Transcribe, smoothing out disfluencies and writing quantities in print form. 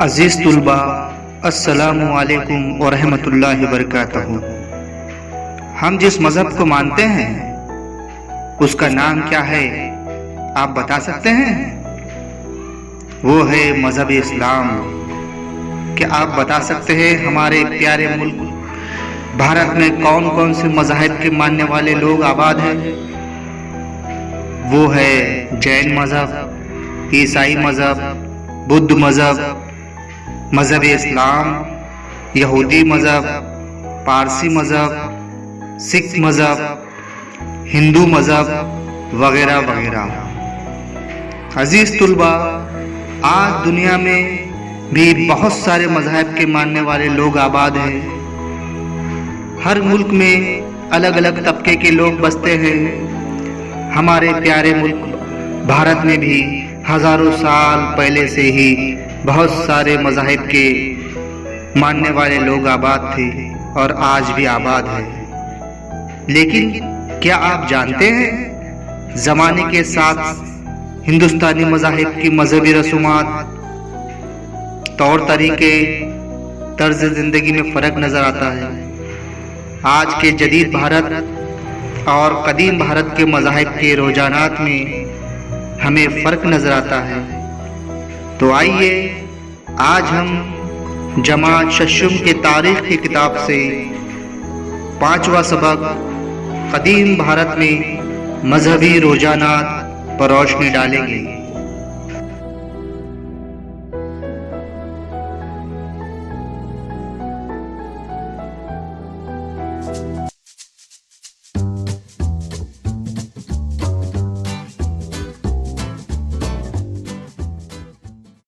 अज़ीज़ तुलबा, अस्सलामु अलैकुम व रहमतुल्लाहि व बरकातहू। हम जिस मज़हब को मानते हैं उसका नाम क्या है आप बता सकते हैं? वो है मज़हब इस्लाम। क्या आप बता सकते हैं हमारे प्यारे मुल्क भारत में कौन कौन से मज़ाहिब के मानने वाले लोग आबाद हैं? वो है जैन मज़हब, ईसाई मज़हब, बुद्ध मज़हब, मज़हब इस्लाम, यहूदी मज़हब, पारसी मज़हब, सिख मज़हब, हिंदू मज़हब वगैरह वगैरह। अज़ीज़ तुलबा, आज दुनिया में भी बहुत सारे मज़ाहिब के मानने वाले लोग आबाद हैं। हर मुल्क में अलग अलग तबके के लोग बसते हैं। हमारे प्यारे मुल्क भारत में भी हज़ारों साल पहले से ही बहुत सारे मज़ाहिब के मानने वाले लोग आबाद थे और आज भी आबाद है। लेकिन क्या आप जानते हैं ज़माने के साथ हिंदुस्तानी मज़ाहिब की मजहबी रसूमात, तौर तरीके, तर्ज ज़िंदगी में फ़र्क नज़र आता है। आज के जदीद भारत और कदीम भारत के मज़ाहिब के रुझानात में हमें फ़र्क नज़र आता है। तो आइए आज हम जमात शशुम के तारीख़ की किताब से 5वां सबक कदीम भारत में मजहबी रुझानात पर रोशनी डालेंगे।